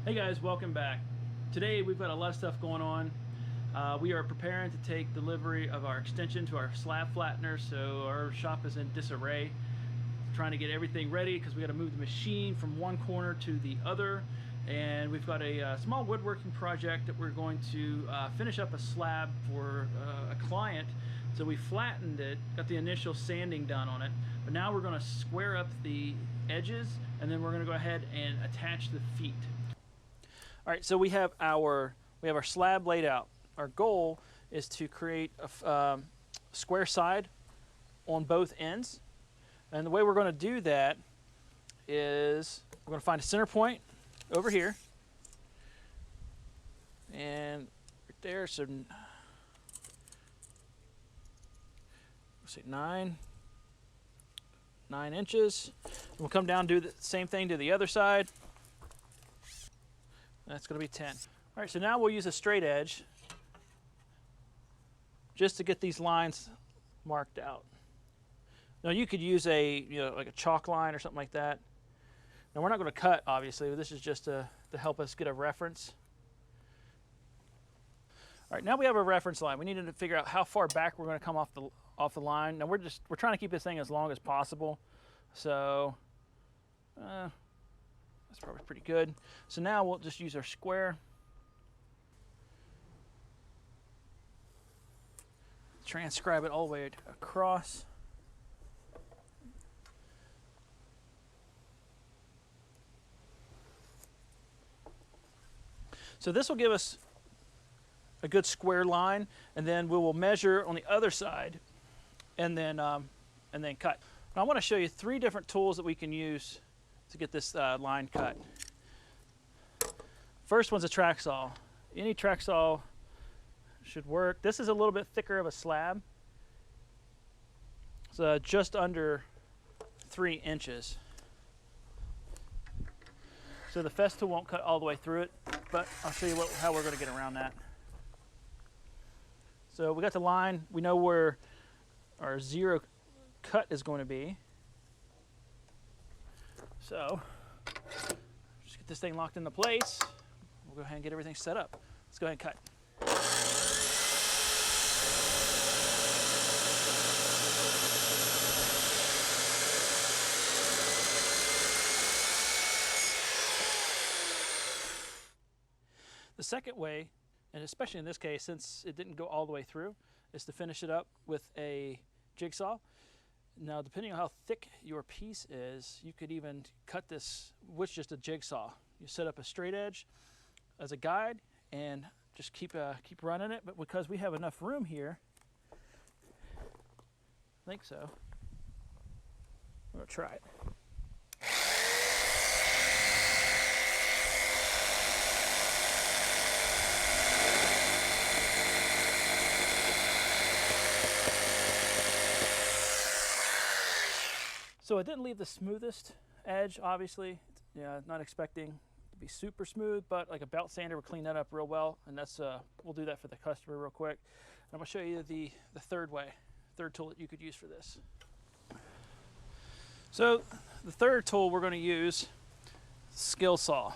Hey guys, welcome back. Today we've got a lot of stuff going on. We are preparing to take delivery of our extension to our slab flattener, so our shop is in disarray. Trying to get everything ready because we got to move the machine from one corner to the other, and we've got a small woodworking project that we're going to finish up a slab for a client. So we flattened it, got the initial sanding done on it, but now we're going to square up the edges, and then we're going to go ahead and attach the feet. All right, so we have our slab laid out. Our goal is to create a square side on both ends, and the way we're going to do that is we're going to find a center point over here, and right there. So let's see, 9 inches. And we'll come down and do the same thing to the other side. That's going to be 10. All right, so now we'll use a straight edge just to get these lines marked out. Now you could use like a chalk line or something like that. Now we're not going to cut, obviously, but this is just to help us get a reference. All right, now we have a reference line. We need to figure out how far back we're going to come off the line. Now we're trying to keep this thing as long as possible, so that's probably pretty good. So now we'll just use our square. Transcribe it all the way across. So this will give us a good square line, and then we will measure on the other side and then cut. Now I want to show you 3 different tools that we can use to get this line cut. First one's a track saw. Any track saw should work. This is a little bit thicker of a slab. It's just under 3 inches. So the fest tool won't cut all the way through it, but I'll show you how we're going to get around that. So we got the line. We know where our 0 cut is going to be. So just get this thing locked into place. We'll go ahead and get everything set up. Let's go ahead and cut. The second way, and especially in this case, since it didn't go all the way through, is to finish it up with a jigsaw. Now, depending on how thick your piece is, you could even cut this with just a jigsaw. You set up a straight edge as a guide and just keep running it. But because we have enough room here, I think so, we're gonna try it. So it didn't leave the smoothest edge, obviously. Yeah, not expecting to be super smooth, but like a belt sander will clean that up real well, and that's we'll do that for the customer real quick. And I'm gonna show you the third tool that you could use for this. So the third tool we're gonna use, skill saw.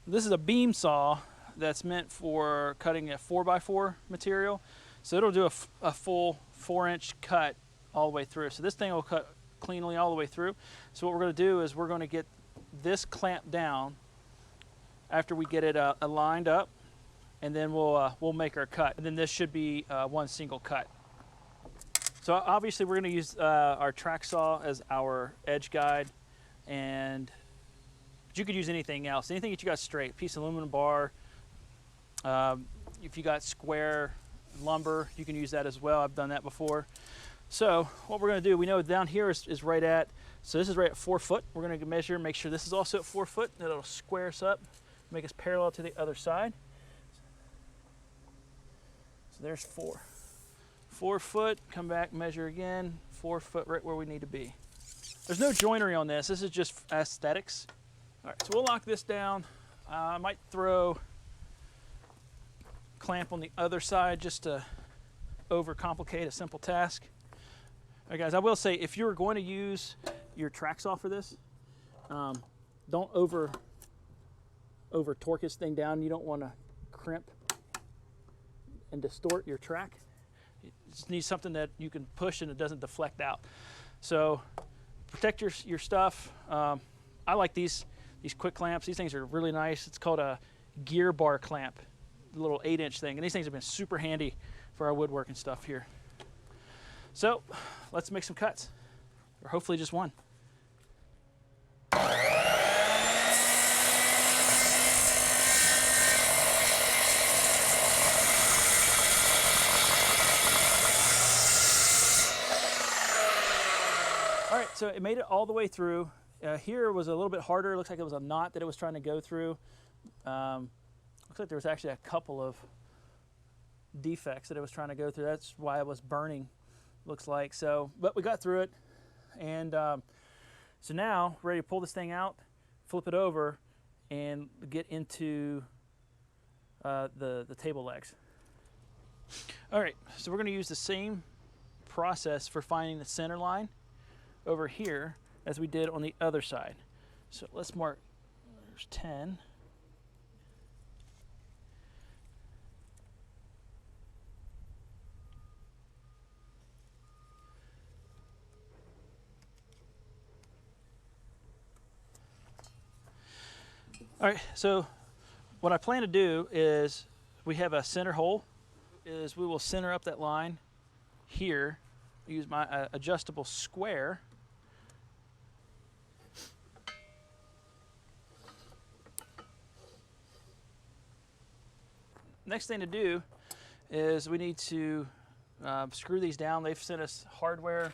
This is a beam saw that's meant for cutting a 4x4 material. So it'll do a full 4-inch cut all the way through. So this thing will cut cleanly all the way through. So what we're going to do is we're going to get this clamped down after we get it aligned up, and then we'll make our cut. And then this should be one single cut. So obviously we're going to use our track saw as our edge guide, but you could use anything else, anything that you got straight, piece of aluminum bar. If you got square lumber, you can use that as well. I've done that before. So what we're going to do, we know down here is right at, so this is right at 4 foot. We're going to measure, make sure this is also at 4 foot. That'll square us up, make us parallel to the other side. So there's 4. 4 foot, come back, measure again, 4 foot, right where we need to be. There's no joinery on this. This is just aesthetics. All right, so we'll lock this down. I might throw clamp on the other side just to overcomplicate a simple task. All right, guys, I will say, if you're going to use your track saw for this, don't over over torque this thing down. You don't want to crimp and distort your track. You just need something that you can push and it doesn't deflect out. So protect your stuff. I like these quick clamps. These things are really nice. It's called a gear bar clamp, a little 8-inch thing. And these things have been super handy for our woodworking stuff here. So let's make some cuts, or hopefully just one. All right, so it made it all the way through. Here was a little bit harder. It looks like it was a knot that it was trying to go through. Looks like there was actually a couple of defects that it was trying to go through. That's why it was burning, looks like. So, but we got through it. And so now we're ready to pull this thing out, flip it over, and get into the table legs. All right, so we're gonna use the same process for finding the center line over here as we did on the other side. So let's mark, there's 10. All right, so what I plan to do is we have a center hole, is we will center up that line here, use my adjustable square. Next thing to do is we need to screw these down. They've sent us hardware.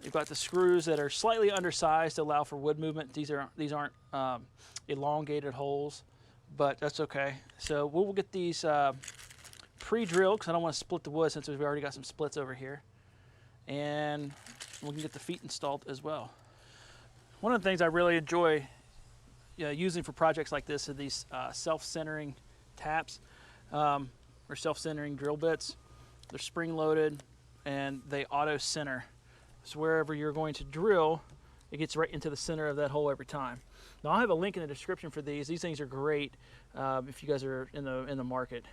You've got the screws that are slightly undersized to allow for wood movement. These aren't elongated holes, but that's okay. So we'll get these pre-drilled because I don't want to split the wood since we've already got some splits over here. And we can get the feet installed as well. One of the things I really enjoy using for projects like this are these self-centering taps or self-centering drill bits. They're spring-loaded and they auto-center. So wherever you're going to drill, it gets right into the center of that hole every time. Now I'll have a link in the description for these. These things are great if you guys are in the market.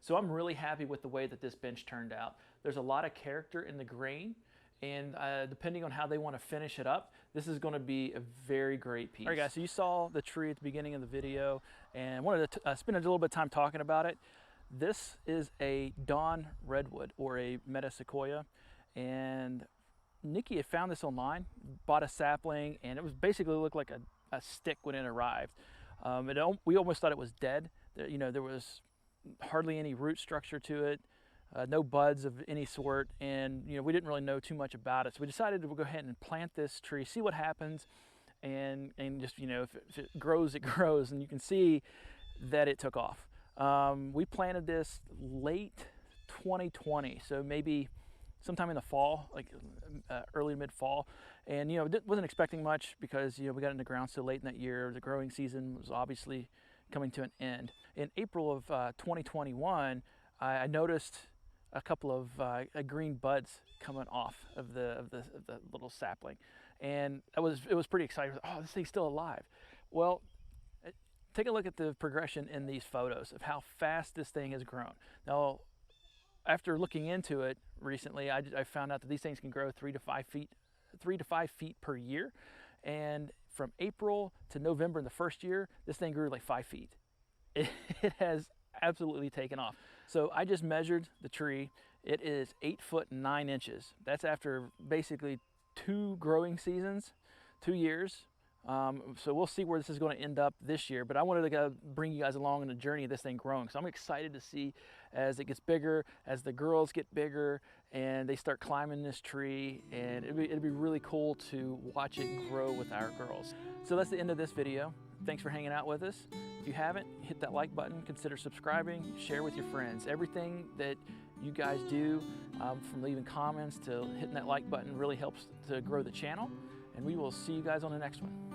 So I'm really happy with the way that this bench turned out. There's a lot of character in the grain, and depending on how they want to finish it up, this is going to be a very great piece. All right guys, so you saw the tree at the beginning of the video, and I wanted to spend a little bit of time talking about it. This is a Dawn redwood, or a Metasequoia, and Nikki had found this online, bought a sapling, and it was basically looked like a stick when it arrived. We almost thought it was dead. You know, there was hardly any root structure to it, no buds of any sort, and you know, we didn't really know too much about it. So we decided to go ahead and plant this tree, see what happens, and just, you know, if it grows, it grows, and you can see that it took off. We planted this late 2020, so maybe sometime in the fall, like early mid-fall, and you know, wasn't expecting much because, you know, we got in the ground so late in that year. The growing season was obviously coming to an end. In April of 2021, I noticed a couple of green buds coming off of the little sapling, and it was pretty exciting. Oh, this thing's still alive. Well, take a look at the progression in these photos of how fast this thing has grown. Now, after looking into it recently, I found out that these things can grow 3 to 5 feet per year, and from April to November in the first year, this thing grew like 5 feet. It has absolutely taken off. So I just measured the tree. It is 8 foot 9 inches. That's after basically 2 growing seasons, 2 years. So we'll see where this is going to end up this year, but I wanted to bring you guys along on the journey of this thing growing. So I'm excited to see as it gets bigger, as the girls get bigger and they start climbing this tree, and it'd be really cool to watch it grow with our girls. So that's the end of this video. Thanks for hanging out with us. If you haven't, hit that like button, consider subscribing, share with your friends. Everything that you guys do, from leaving comments to hitting that like button, really helps to grow the channel. And we will see you guys on the next one.